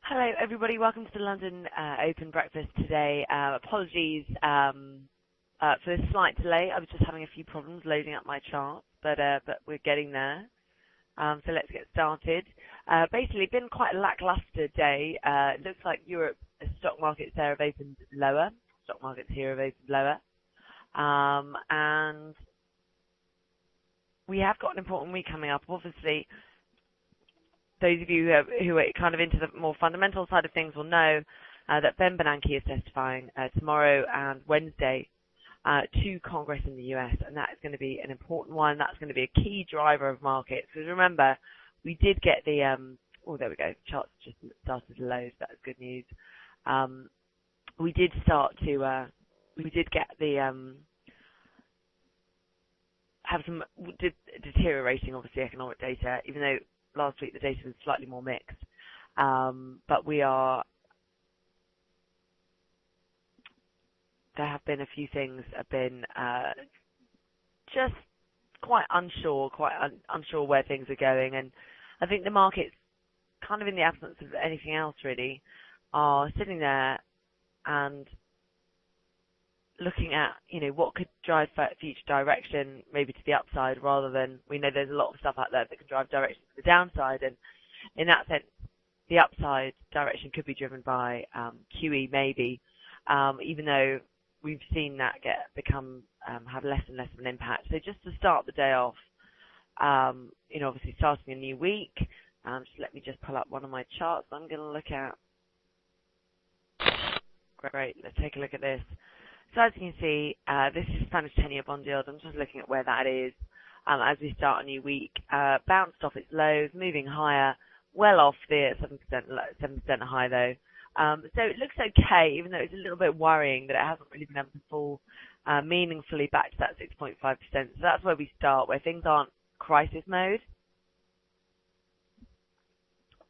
Hello, everybody. Welcome to the London Open Breakfast today. Apologies for this slight delay. I was just having a few problems loading up my charts, but we're getting there. So let's get started. Basically, been quite a lackluster day. It looks like Europe stock markets there have opened lower. Stock markets here have opened lower. And we have got an important week coming up. Obviously, those of you who are kind of into the more fundamental side of things will know that Ben Bernanke is testifying tomorrow and Wednesday to Congress in the US, and that is going to be an important one. That's going to be a key driver of markets. Because remember, we did get the oh, there we go. Charts just started to load. That's good news. We did get the have some deteriorating, obviously, economic data, even though last week the data was slightly more mixed. But there have been a few things have been just quite unsure where things are going. And I think the markets, kind of in the absence of anything else really, are sitting there and looking at, what could drive future direction, maybe to the upside, rather than, we know there's a lot of stuff out there that can drive direction to the downside. And in that sense, the upside direction could be driven by QE maybe, even though we've seen that have less and less of an impact. So just to start the day off, obviously starting a new week, just let me just pull up one of my charts I'm going to look at. Great, let's take a look at this. So as you can see, this is Spanish 10-year bond yield. I'm just looking at where that is as we start a new week. Bounced off its lows, moving higher, well off the 7% high though. So it looks okay, even though it's a little bit worrying that it hasn't really been able to fall meaningfully back to that 6.5%. So that's where we start, where things aren't crisis mode.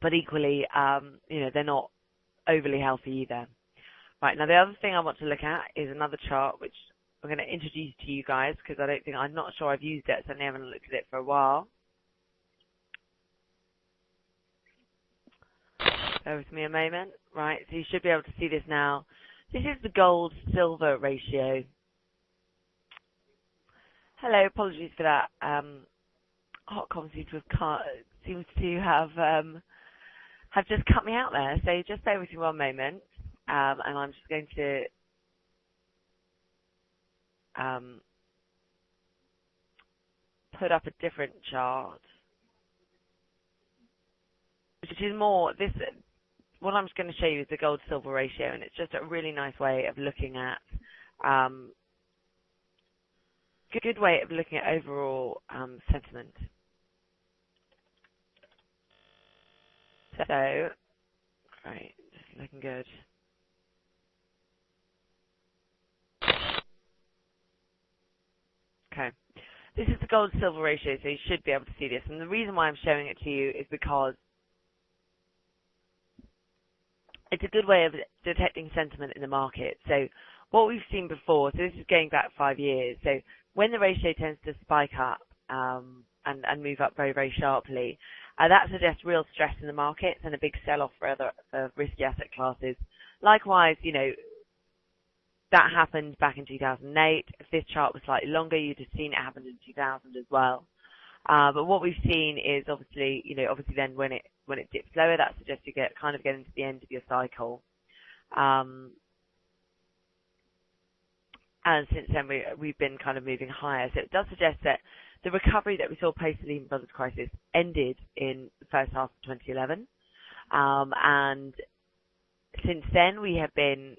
But equally, they're not overly healthy either. Right, now the other thing I want to look at is another chart, which I'm going to introduce to you guys, because I'm not sure I've used it, so I haven't looked at it for a while. Bear with me a moment. Right, so you should be able to see this now. This is the gold-silver ratio. Hello, apologies for that. Hotcom seems to have just cut me out there, so just bear with me one moment. And I'm just going to put up a different chart, which is more this. What I'm just going to show you is the gold-silver ratio, and it's just a really nice way of looking at good way of looking at overall sentiment. So, right, just looking good. Okay, this is the gold-silver ratio, so you should be able to see this. And the reason why I'm showing it to you is because it's a good way of detecting sentiment in the market. So what we've seen before, so this is going back 5 years, so when the ratio tends to spike up and move up very, very sharply, that suggests real stress in the markets and a big sell-off for risky asset classes. Likewise, that happened back in 2008. If this chart was slightly longer, you'd have seen it happen in 2000 as well. But what we've seen is obviously then when it dips lower, that suggests you kind of getting to the end of your cycle. And since then we've been kind of moving higher. So it does suggest that the recovery that we saw post the Lehman Brothers crisis ended in the first half of 2011. And since then we have been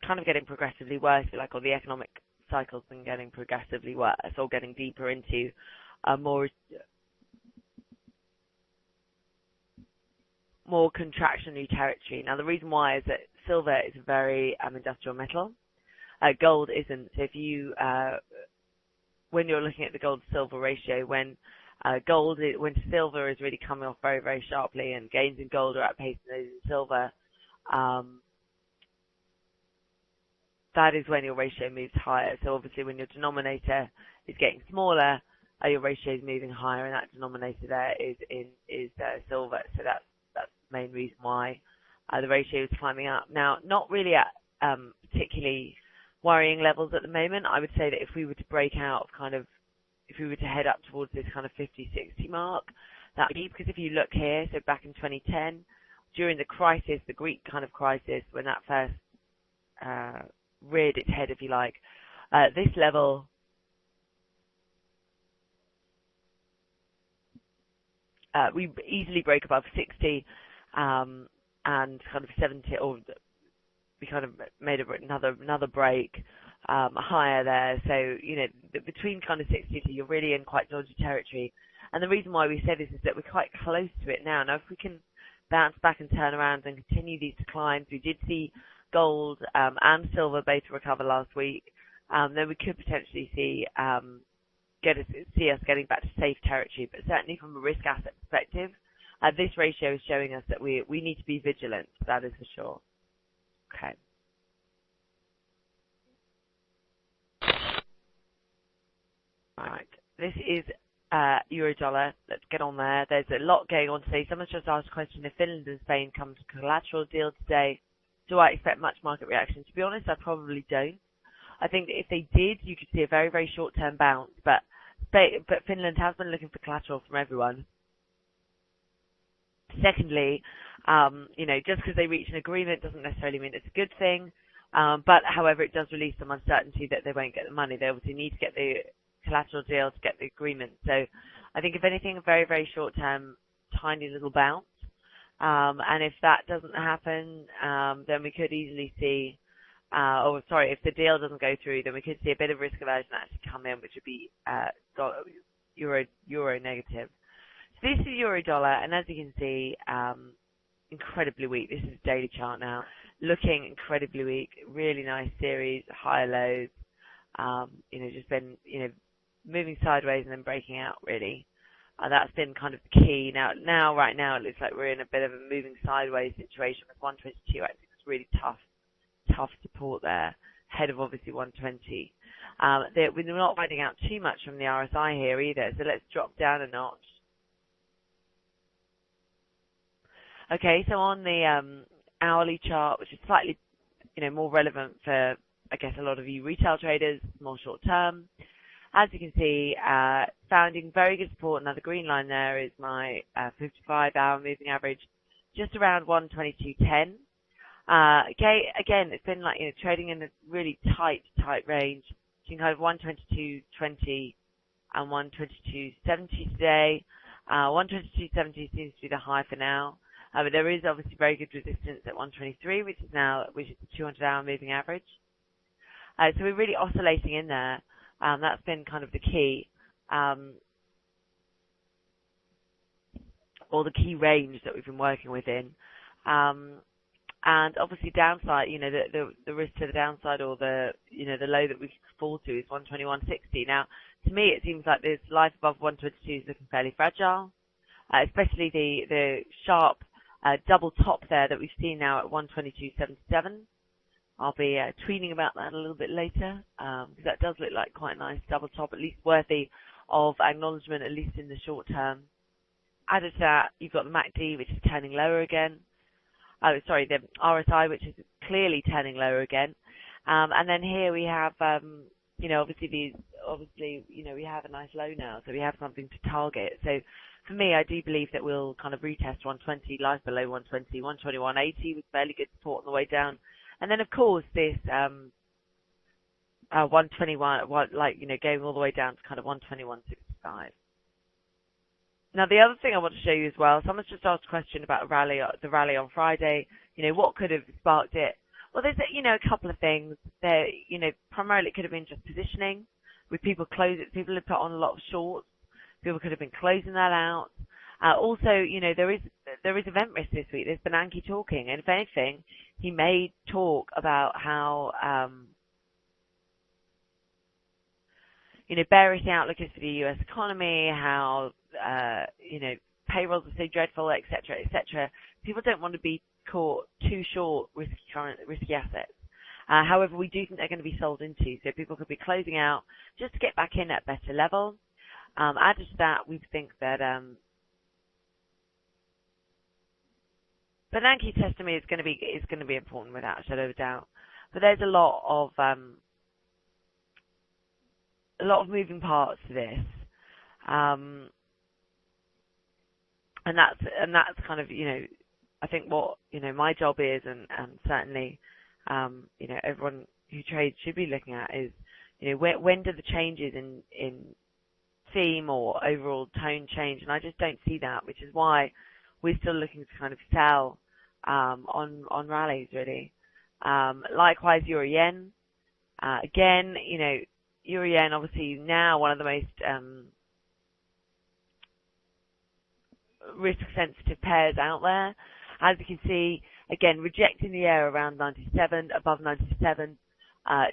kind of getting progressively worse, or the economic cycle's been getting progressively worse, or getting deeper into a more contractionary territory. Now, the reason why is that silver is a very industrial metal. Gold isn't. So if you, when you're looking at the gold-silver ratio, when silver is really coming off very, very sharply and gains in gold are outpacing those in silver, that is when your ratio moves higher. So obviously when your denominator is getting smaller, your ratio is moving higher, and that denominator there is silver. So that's the main reason why the ratio is climbing up. Now, not really at particularly worrying levels at the moment. I would say that if we were to break out of if we were to head up towards this kind of 50-60 mark, that would be because if you look here, so back in 2010, during the crisis, the Greek kind of crisis, when that first reared its head, if you like, this level we easily broke above 60 and kind of 70, or we kind of made another break higher there. So, between kind of 60 to, you're really in quite dodgy territory. And the reason why we say this is that we're quite close to it now. Now, if we can bounce back and turn around and continue these declines, we did see gold and silver both recover last week, then we could potentially see us getting back to safe territory. But certainly from a risk asset perspective, this ratio is showing us that we need to be vigilant. That is for sure. Okay. All right. This is euro dollar. Let's get on there. There's a lot going on today. Someone's just asked a question: if Finland and Spain come to collateral deal today, do I expect much market reaction? To be honest, I probably don't. I think that if they did, you could see a very, very short-term bounce. But Finland has been looking for collateral from everyone. Secondly, just because they reach an agreement doesn't necessarily mean it's a good thing. But however, it does release some uncertainty that they won't get the money. They obviously need to get the collateral deal to get the agreement. So I think if anything, a very, very short-term, tiny little bounce. And if that doesn't happen, then we could easily see, if the deal doesn't go through, then we could see a bit of risk aversion actually come in, which would be euro negative. So this is euro dollar, and as you can see, incredibly weak. This is a daily chart now, looking incredibly weak. Really nice series, higher lows. Just been moving sideways and then breaking out really. That's been kind of the key. Right now, it looks like we're in a bit of a moving sideways situation with 122. I think it's really tough support there, ahead of obviously 120. We're not finding out too much from the RSI here either, so let's drop down a notch. Okay, so on the hourly chart, which is slightly, more relevant for, I guess, a lot of you retail traders, more short term. As you can see, founding very good support. Now the green line there is my 55-hour moving average, just around 122.10. Again, it's been like trading in a really tight range between kind of 122.20 and 122.70 today. 122.70 seems to be the high for now. But there is obviously very good resistance at 123, which is the 200-hour moving average. So we're really oscillating in there. That's been kind of the key, or the key range that we've been working within. And obviously downside, the risk to the downside, or the low that we could fall to is 121.60. Now, to me, it seems like this life above 122 is looking fairly fragile, especially the sharp double top there that we've seen now at 122.77. I'll be tweeting about that a little bit later, because that does look like quite a nice double top, at least worthy of acknowledgement, at least in the short term. Added to that, you've got the MACD, which is turning lower again. The RSI, which is clearly turning lower again. And then here we have, we have a nice low now, so we have something to target. So for me, I do believe that we'll kind of retest 120, lies below 120, 121.80 with fairly good support on the way down. And then, of course, this 121, going all the way down to kind of 121.65. Now, the other thing I want to show you as well, someone's just asked a question about the rally on Friday. What could have sparked it? Well, there's, a couple of things. There, primarily it could have been just positioning, with people have put on a lot of shorts. People could have been closing that out. Also, there is event risk this week. There's Bernanke talking, and if anything, he may talk about how, bearish the outlook is for the U.S. economy, how, payrolls are so dreadful, et cetera. People don't want to be caught too short risky assets. However, we do think they're going to be sold into, so people could be closing out just to get back in at better level. Added to that, we think that, the Nanki test to me is going to be important without a shadow of a doubt. But there's a lot of moving parts to this, and that's kind of, I think what my job is, and certainly everyone who trades should be looking at is when do the changes in theme or overall tone change, and I just don't see that, which is why we're still looking to kind of sell on rallies really. Likewise, Euro Yen. Again, Euro Yen obviously now one of the most risk sensitive pairs out there. As you can see, again, rejecting the area around 97, above 97,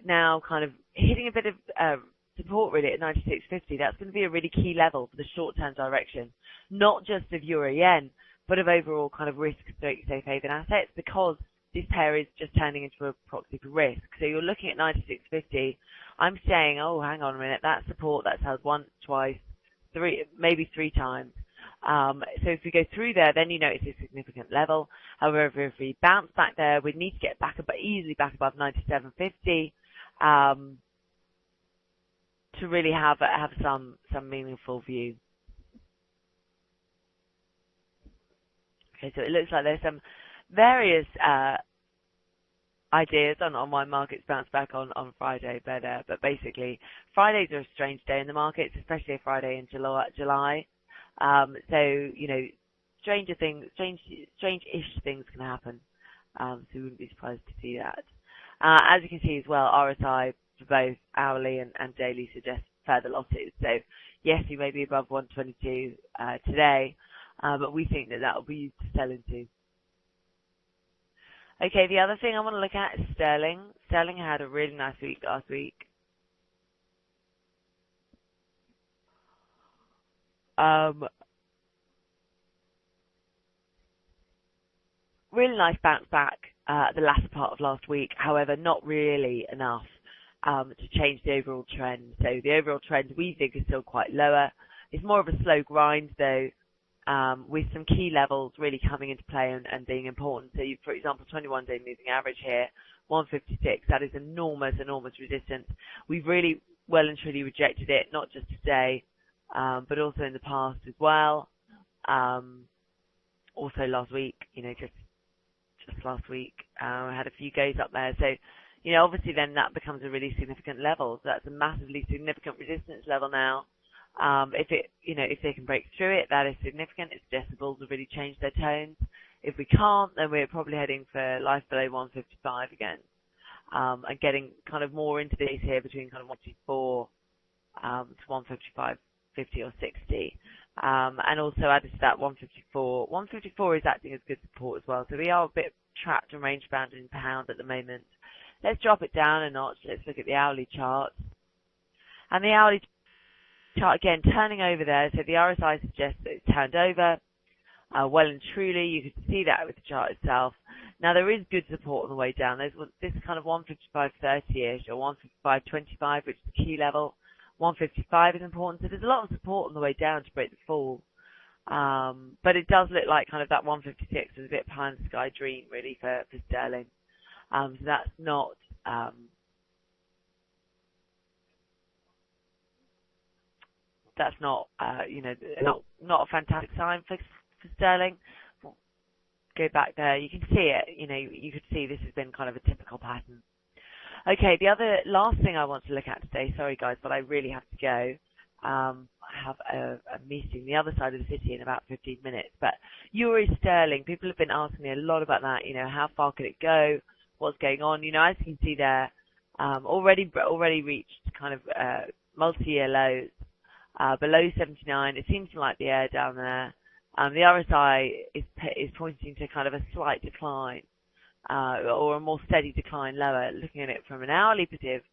now kind of hitting a bit of support really at 96.50. That's going to be a really key level for the short-term direction, not just of Euro Yen, but of overall kind of risk safe haven assets, because this pair is just turning into a proxy for risk. So you're looking at 96.50. I'm saying, oh, hang on a minute, that support, that's held once, twice, maybe three times. So if we go through there, then it's a significant level. However, if we bounce back there, we'd need to get back easily back above 97.50 to really have some meaningful view. Okay, so it looks like there's some various ideas on why markets bounce back on Friday, but basically Fridays are a strange day in the markets, especially a Friday in July. So strange-ish things can happen. So we wouldn't be surprised to see that. As you can see as well, RSI for both hourly and daily suggests further losses. So yes, you may be above 122 today, but we think that will be used to sell into. Okay, the other thing I want to look at is sterling. Sterling had a really nice week last week. Really nice bounce back the latter part of last week. However, not really enough to change the overall trend. So the overall trend we think is still quite lower. It's more of a slow grind though, with some key levels really coming into play and being important. So for example, 21-day moving average here, 156. That is enormous resistance. We've really well and truly rejected it, not just today, but also in the past as well. Also last week, just last week, I had a few goes up there. So, obviously then that becomes a really significant level. So that's a massively significant resistance level now. If they can break through it, that is significant. It suggests the bulls have really changed their tones. If we can't, then we're probably heading for life below 155 again. And getting kind of more into these here between kind of 154 to 155. 50 or 60, and also added to that 154. 154 is acting as good support as well, so we are a bit trapped and range bound in pound at the moment. Let's drop it down a notch. Let's look at the hourly chart, and the hourly chart again turning over there. So the RSI suggests that it's turned over well and truly. You can see that with the chart itself. Now there is good support on the way down. There's this kind of 155.30ish or 155.25, which is the key level. 155 is important, so there's a lot of support on the way down to break the fall. But it does look like kind of that 156 is a bit pie in the sky dream really for sterling. So that's not not a fantastic sign for sterling. Go back there, you can see it. You could see this has been kind of a typical pattern. Okay, the last thing I want to look at today, sorry guys, but I really have to go. I have a meeting the other side of the city in about 15 minutes. But Euro sterling, people have been asking me a lot about that. How far could it go? What's going on? As you can see there, already reached kind of multi-year lows below 79. It seems to like the air down there. The RSI is pointing to kind of a slight decline. Or a more steady decline lower, looking at it from an hourly perspective.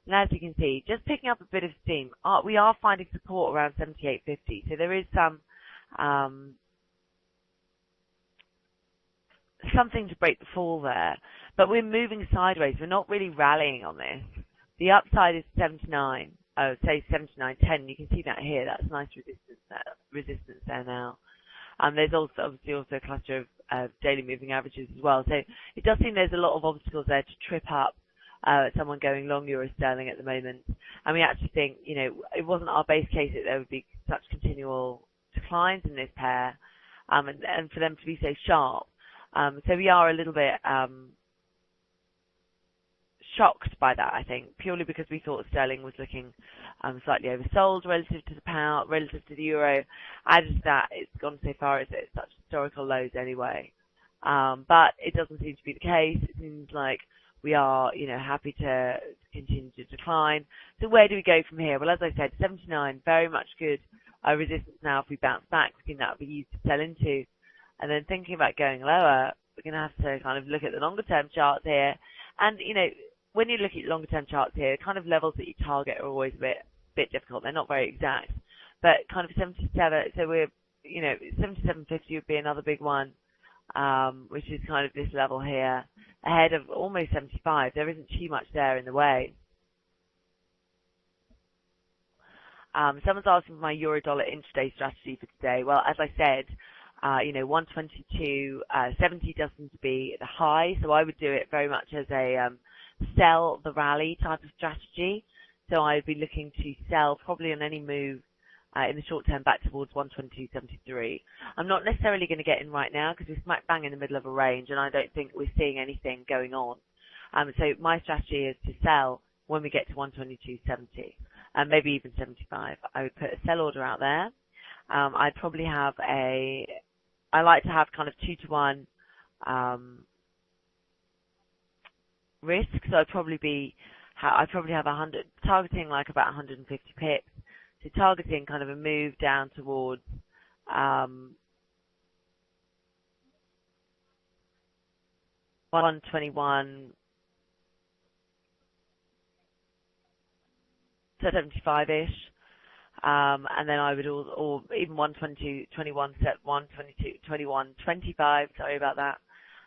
And as you can see, just picking up a bit of steam, we are finding support around 78.50. So there is something to break the fall there. But we're moving sideways. We're not really rallying on this. The upside is 79. Say 79.10. You can see that here. That's nice resistance there now. There's obviously a cluster daily moving averages as well. So it does seem there's a lot of obstacles there to trip up someone going long euro sterling at the moment. And we actually think, it wasn't our base case that there would be such continual declines in this pair, and for them to be so sharp. So we are a little bit shocked by that, I think, purely because we thought sterling was looking slightly oversold relative to the pound, relative to the euro. Added to that, it's gone so far as it's such historical lows anyway. But it doesn't seem to be the case. It seems like we are, happy to continue to decline. So where do we go from here? Well, as I said, 79, very much good resistance now. If we bounce back, we think that would be used to sell into. And then thinking about going lower, we're going to have to kind of look at the longer term charts here. And, when you look at longer term charts here, kind of levels that you target are always a bit difficult. They're not very exact. But kind of 77, so we're, 77.50 would be another big one, which is kind of this level here, ahead of almost 75. There isn't too much there in the way. Someone's asking for my euro-dollar intraday strategy for today. Well, as I said, 122.70 does seem to be the high, so I would do it very much as a sell the rally type of strategy. So I'd be looking to sell probably on any move in the short term back towards 122.73. I'm not necessarily going to get in right now because we're smack bang in the middle of a range, and I don't think we're seeing anything going on. So my strategy is to sell when we get to 122.70, and maybe even 75. I would put a sell order out there. I'd probably have I like to have kind of 2-to-1 risk, so I'd probably have 100, targeting like about 150 pips. So targeting kind of a move down towards 121 to 75-ish. And then I would or even 21.25, sorry about that.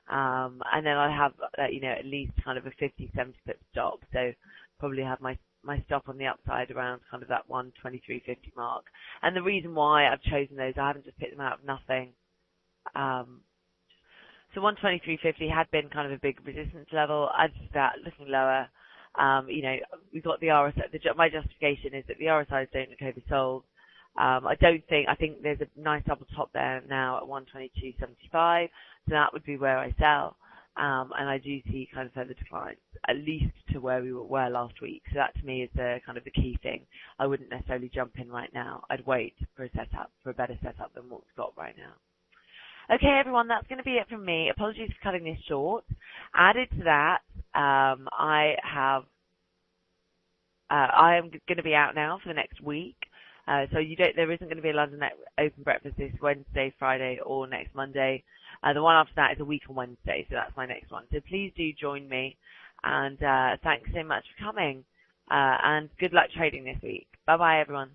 And then I have, at least kind of a 50, 70 pip stop. So probably have my stop on the upside around kind of that 123.50 mark. And the reason why I've chosen those, I haven't just picked them out of nothing. So 123.50 had been kind of a big resistance level. As to that, looking lower, we've got the RSI. My justification is that the RSIs don't look oversold. I think there's a nice double top there now at 122.75. So that would be where I sell. And I do see kind of further declines, at least to where we were last week. So that to me is the kind of the key thing. I wouldn't necessarily jump in right now. I'd wait for a better setup than what we've got right now. Okay, everyone, that's going to be it from me. Apologies for cutting this short. Added to that, I am going to be out now for the next week. So there isn't going to be a London Open breakfast this Wednesday, Friday, or next Monday. The one after that is a week on Wednesday, so that's my next one. So please do join me, and thanks so much for coming, and good luck trading this week. Bye-bye, everyone.